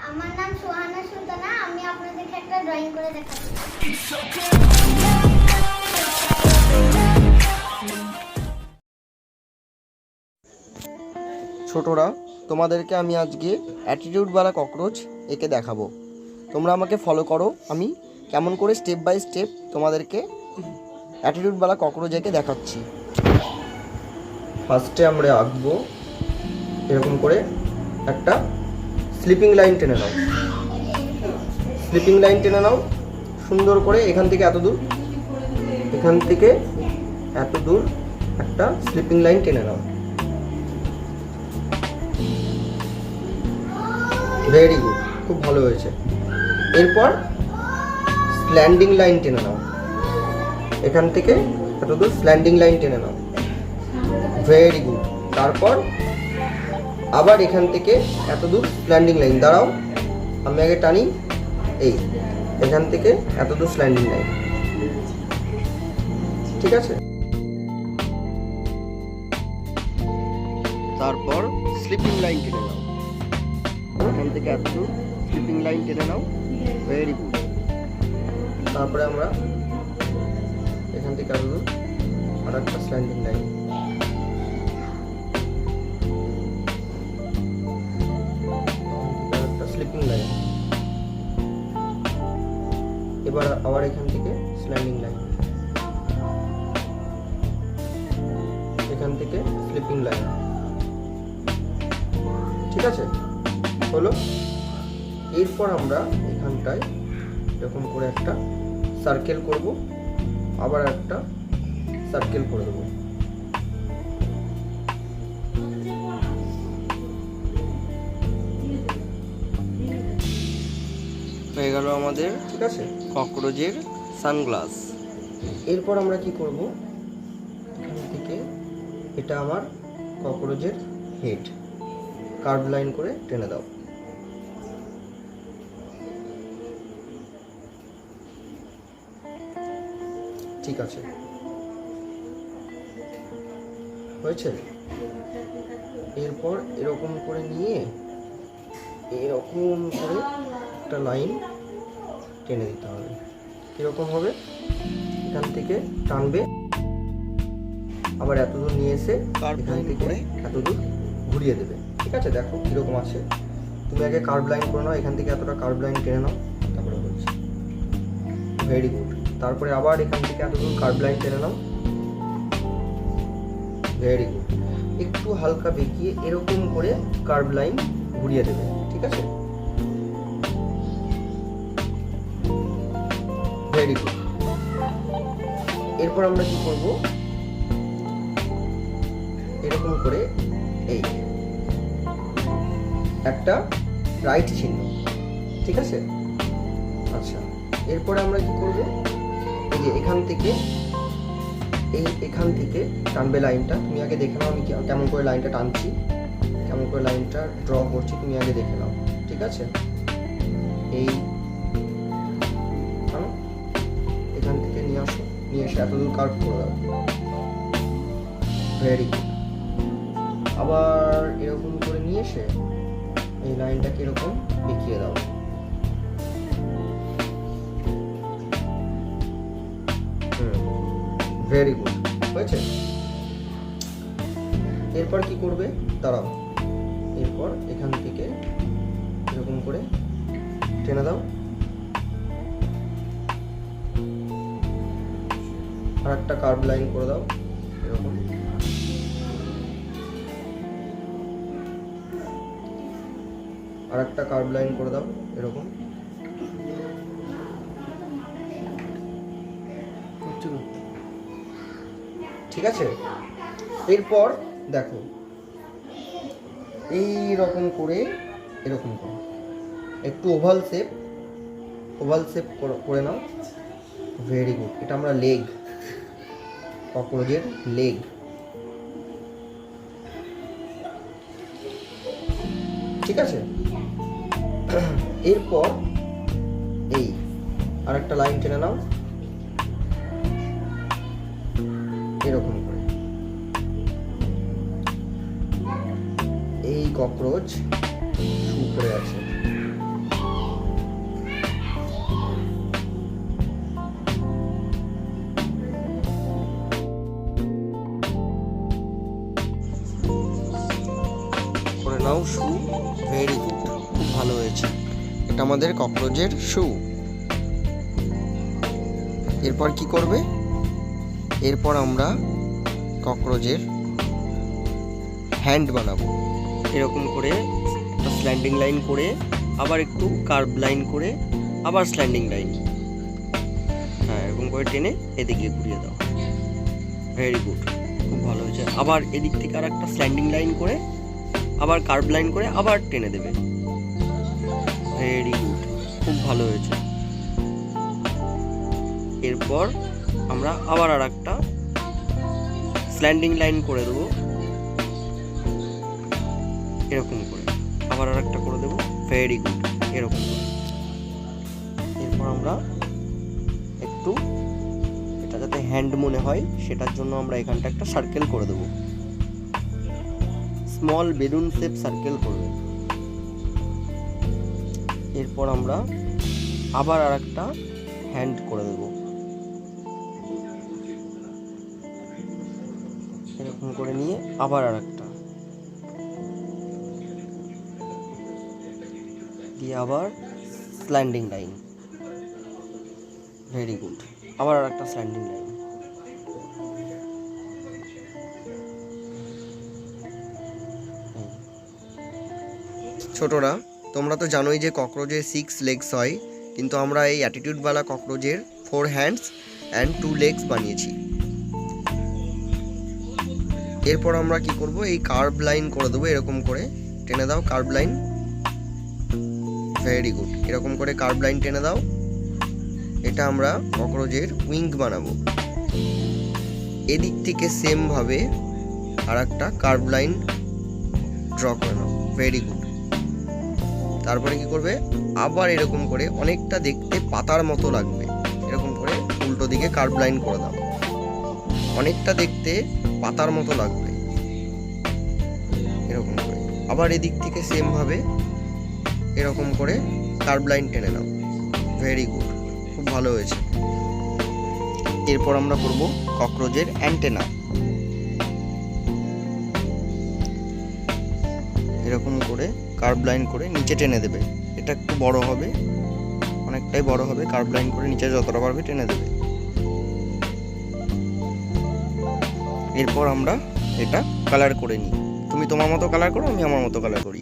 আমার নাম সোহানা সুলতানা, আমি আপনাদেরকে একটা ড্রয়িং করে দেখাচ্ছি। ছোটরা, তোমাদেরকে আমি আজকে অ্যাটিটিউডওয়ালা ককরোচ এঁকে দেখাবো। তোমরা আমাকে ফলো করো, আমি কেমন করে স্টেপ বাই স্টেপ তোমাদেরকে অ্যাটিটিউডওয়ালা ককরোচ এঁকে দেখাচ্ছি। ফার্স্টে আমরা আঁকবো এরকম করে একটা স্লিপিং লাইন টেনে নাও। স্লিপিং লাইন টেনে নাও সুন্দর করে, এখান থেকে এত দূর, এখান থেকে এত দূর একটা স্লিপিং লাইন টেনে নাও। ভেরি গুড, খুব ভালো হয়েছে। এরপর স্ল্যান্ডিং লাইন টেনে নাও, এখান থেকে এত দূর স্ল্যান্ডিং লাইন টেনে নাও। Very good. তারপর আবার এখান থেকে এত দূর স্ল্যান্ডিং লাইন। দাঁড়াও, আমি আগে টানি, এই এখান থেকে এত দূর স্ল্যান্ডিং লাইন। ঠিক আছে। তারপর স্লিপিং লাইন টেনে নাও, এখান থেকে এত দূর স্লিপিং লাইন টেনে নাও। Very good. তারপরে আমরা এখান থেকে এত দূর আর একটা স্ল্যান্ডিং লাইন। একটা স্লিপিং লাইন। এবার আবার এখান থেকে স্ল্যান্ডিং লাইন, এখান থেকে স্লিপিং লাইন। ঠিক আছে, হলো। এরপর আমরা এখানটায় এরকম করে একটা সার্কেল করব, আবার একটা সার্কেল করে দেবো। হয়ে গেল আমাদের, ঠিক আছে, ককরোচের সানগ্লাস। এরপর আমরা কি করব, এখান থেকে এটা আমার ককরোচের হেড, কার্ভ লাইন করে টেনে দাও। ঠিক আছে, হয়েছে। এরপর এরকম করে নিয়ে এরকম করে একটা লাইন টেনে দিতে হবে। এরকম হবে, এখান থেকে টানবে, আবার এত দূর নিয়ে এসে এখান থেকে এত দূর ঘুরিয়ে দেবে। ঠিক আছে, দেখো কিরকম আছে। তুমি আগে কার্ভ লাইন করে নাও, এখান থেকে এতটা কার্ভ লাইন টেনে নাও, তারপরে বলছি। Very good. তারপরে আবার এখান থেকে এত দূর কার্ভ লাইন টেনে নাও। Very good. একটু হালকা বেঁকিয়ে এরকম করে কার্ভ লাইন ঘুরিয়ে দেবে। ঠিক আছে, ভেরি গুড। এরপর আমরা কি করব, এরকম করে এই একটা রাইট চিহ্ন। ঠিক আছে, আচ্ছা। এরপরে আমরা কি করব, এই যে এখান থেকে এখান থেকে টানবে লাইনটা। তুমি আগে দেখে নাও আমি কেমন করে লাইনটা টানছি, কেমন করে লাইনটা ড্র করছি, তুমি আগে দেখে নাও। ঠিক আছে, এই এখান থেকে নিয়ে আসো, নিয়ে এসে এত দূর কার্ভ করে দাও। Very good. আবার এরকম করে নিয়ে এসে এই লাইনটাকে এরকম দেখিয়ে দাও। ভেরি গুড, হয়েছে। এরপর কি করবে, দাঁড়াও, এরপর এখান থেকে এরকম করে টেনে দাও, আর একটা কার্ভ লাইন করে দাও এরকম। আর একটা কার্ভ লাইন করে দাও এরকম। ঠিক আছে। এরপর দেখো এই রকম করে এরকম করো, একটু ওভাল শেপ করে নাও। Very good. এটা আমরা লেগ, ককরোচের লেগ। ঠিক আছে। এরপর এই আরেকটা লাইন টেনে নাও এরকম করে। এই ককরোচ শু করে আছে, এটা আমাদের ককরোচের শু। এরপর কি করবে, এরপর আমরা ককরোচের হ্যান্ড বানাবো। এরকম করে একটা স্ল্যান্ডিং লাইন করে, আবার একটু কার্ভ লাইন করে, আবার স্ল্যান্ডিং লাইন, হ্যাঁ এরকম করে টেনে এদিকে ঘুরিয়ে দাও। ভেরি গুড, খুব ভালো হয়েছে। আবার এদিক থেকে আর একটা স্ল্যান্ডিং লাইন করে, আবার কার্ভ লাইন করে, আবার টেনে দেবে। ভেরি গুড, খুব ভালো হয়েছে। এরপর আমরা আবার আর একটা স্ল্যান্ডিং লাইন করে দেবো, এরকম করে আবার আর একটা করে দেবো। ভেরি গুড, এরকম করে। এরপর আমরা একটু এটা যাতে হ্যান্ড মনে হয় সেটার জন্য আমরা এখানটা একটা সার্কেল করে দেবো, স্মল বেলুন শেপ সার্কেল করবে। এরপর আমরা আবার আর একটা হ্যান্ড করে দেব, এরকম করে নিয়ে আবার আর একটা দিয়ে আবার স্ল্যান্ডিং লাইন। ভেরি গুড, আবার আর একটা স্ল্যান্ডিং লাইন। ছোটরা, তোমরা তো জানোই যে ককরোচের 6 লেগস হয়, কিন্তু আমরা এই অ্যাটিটিউডওয়ালা ককরোচের 4 হ্যান্ডস অ্যান্ড 2 লেগস বানিয়েছি। এরপর আমরা কি করব, এই কার্ভ লাইন করে দেবো, এরকম করে টেনে দাও কার্ভ লাইন। ভেরি গুড, এরকম করে কার্ভ লাইন টেনে দাও। এটা আমরা ককরোচের উইং বানাবো। এদিক থেকে সেম ভাবে আর একটা কার্ভ লাইন ড্র করে নাও। Very good. তারপরে কি করবে, আবার এরকম করে অনেকটা দেখতে পাতার মতো লাগবে, এরকম করে উল্টো দিকে কার্ভ লাইন করে দাও, অনেকটা দেখতে পাতার মতো লাগবে, এরকম করে। আবার এদিক থেকে সেম ভাবে এরকম করে কার্ভ লাইন টেনে নাও। ভেরি গুড, খুব ভালো হয়েছে। এরপর আমরা করব ককরোচের অ্যান্টেনা। এরকম করে কার্ভ লাইন করে নিচে টেনে দেবে। এটা একটু বড় হবে, অনেকটাই বড় হবে। কার্ভ লাইন করে নিচে যতটা পারবে টেনে দেবে। এরপর আমরা এটা কালার করে নিই। তুমি তোমার মতো কালার করো, আমি আমার মতো কালার করি।